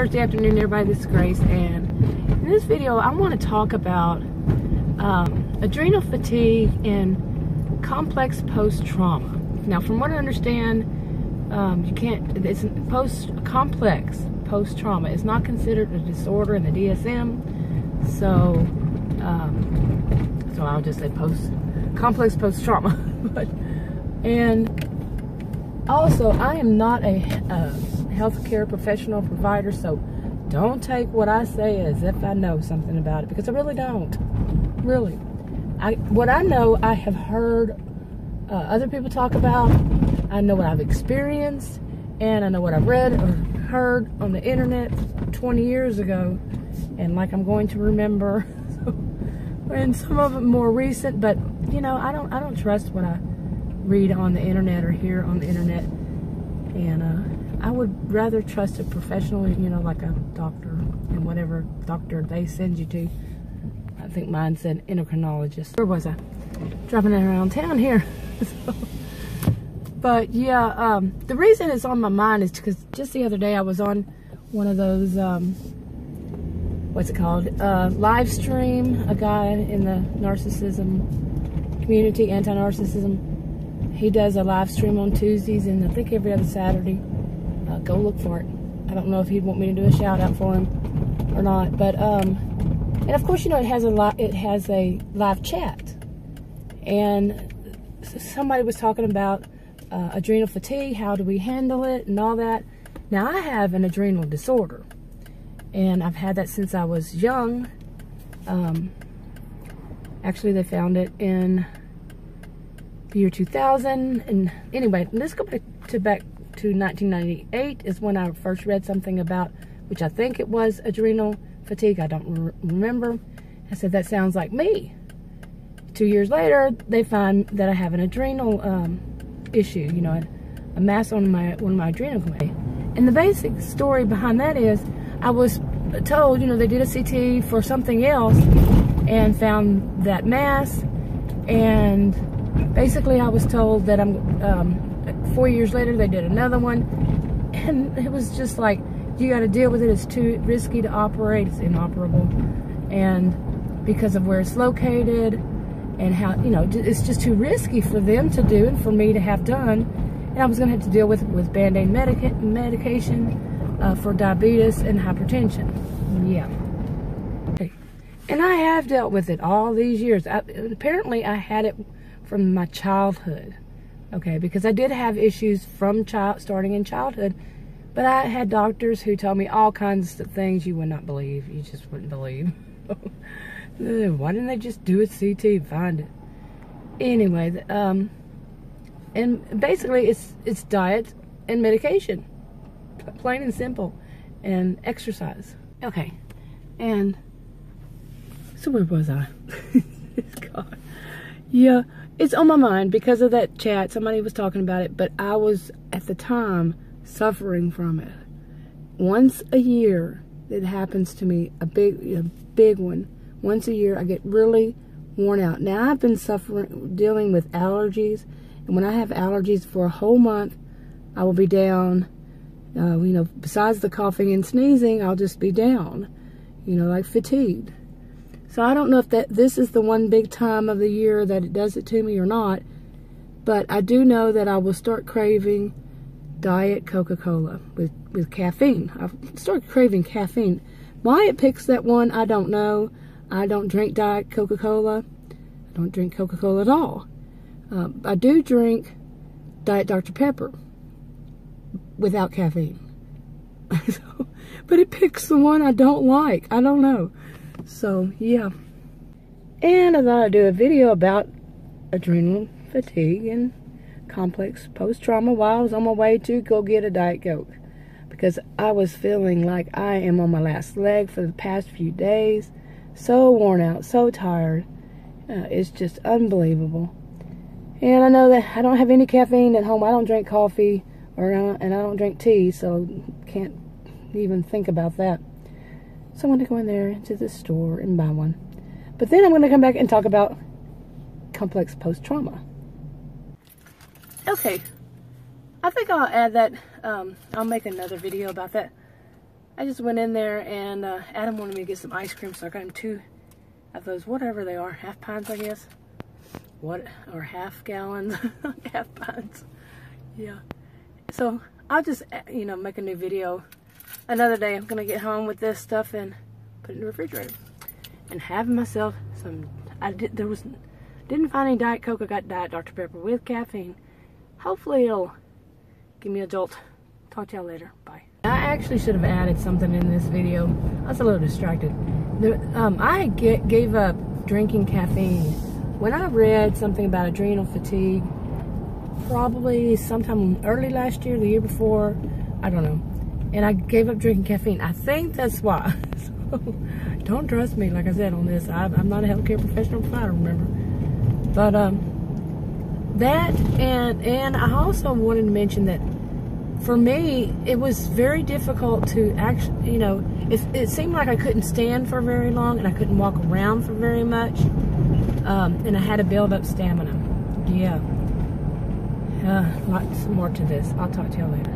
Thursday afternoon, everybody. This is Grace, and in this video, I want to talk about adrenal fatigue and complex post-trauma. Now, from what I understand, it's complex post-trauma. It's not considered a disorder in the DSM, so I'll just say complex post-trauma. And also, I am not a healthcare professional provider, so don't take what I say as if I know something about it, because I really don't. Really. What I know, I have heard other people talk about. I know what I've experienced, and I know what I've read or heard on the internet 20 years ago, and like I'm going to remember. And some of them more recent, but you know, I don't trust what I read on the internet or hear on the internet, and I would rather trust a professional, you know, like a doctor, and whatever doctor they send you to. I think mine said endocrinologist. Where was I? Dropping it around town here. But yeah, the reason it's on my mind is because just the other day I was on one of those what's it called, live stream, a guy in the narcissism community, anti-narcissism. He does a live stream on Tuesdays, and I think every other Saturday. Go look for it. I don't know if he'd want me to do a shout out for him or not, but and of course, you know, it has a live chat, and somebody was talking about adrenal fatigue. How do we handle it and all that? Now, I have an adrenal disorder, and I've had that since I was young. Actually, they found it in the year 2000. And anyway, let's go back to 1998 is when I first read something about, which I think it was adrenal fatigue. I don't remember. I said, that sounds like me. 2 years later, they find that I have an adrenal issue, you know, a mass on one of my adrenal glands. And the basic story behind that is, I was told, you know, they did a CT for something else and found that mass, and basically I was told that 4 years later they did another one, and it was just like, you got to deal with it. It's too risky to operate. It's inoperable, and because of where it's located and how, you know, it's just too risky for them to do and for me to have done, and I was going to have to deal with Band-Aid medication for diabetes and hypertension. Yeah. Okay. And I have dealt with it all these years. Apparently I had it from my childhood. Okay, because I did have issues from starting in childhood, but I had doctors who told me all kinds of things you would not believe. You just wouldn't believe. Why didn't they just do a CT and find it? Anyway, and basically it's diet and medication, plain and simple, and exercise. Okay, and so where was I? God. Yeah. It's on my mind because of that chat. Somebody was talking about it, but I was, at the time, suffering from it. Once a year, it happens to me, a big one. Once a year, I get really worn out. Now, I've been dealing with allergies, and when I have allergies for a whole month, I will be down. You know, besides the coughing and sneezing, I'll just be down, you know, like fatigued. So I don't know if this is the one big time of the year that it does it to me or not, but I do know that I will start craving Diet Coca-Cola with caffeine. I've started craving caffeine. Why it picks that one, I don't know. I don't drink Diet Coca-Cola. I don't drink Coca-Cola at all. I do drink Diet Dr. Pepper without caffeine. But it picks the one I don't like. I don't know. So, yeah. And I thought I'd do a video about adrenal fatigue and complex post-trauma while I was on my way to go get a Diet Coke. Because I was feeling like I am on my last leg for the past few days. So worn out, so tired. It's just unbelievable. And I know that I don't have any caffeine at home. I don't drink coffee, and I don't drink tea, so can't even think about that. So I'm going to go in there to the store and buy one. But then I'm going to come back and talk about complex post-trauma. Okay. I think I'll add that. I'll make another video about that. I just went in there and Adam wanted me to get some ice cream, so I got him 2 of those, whatever they are, half pints, I guess. Or half gallons, half pints. Yeah. So I'll just, you know, make a new video another day. I'm gonna get home with this stuff and put it in the refrigerator and have myself some. Didn't find any Diet Coke. I got Diet Dr. Pepper with caffeine. Hopefully it'll give me a jolt. Talk to y'all later. Bye. I actually should have added something in this video. I was a little distracted. I gave up drinking caffeine when I read something about adrenal fatigue, probably sometime early last year, the year before, I don't know. And I gave up drinking caffeine. I think that's why. So, don't trust me, like I said, on this. I'm not a healthcare professional, if I remember. But that, and I also wanted to mention that for me, it was very difficult to actually, you know, it seemed like I couldn't stand for very long and I couldn't walk around for very much. And I had to build up stamina. Yeah. Lots more to this. I'll talk to y'all later.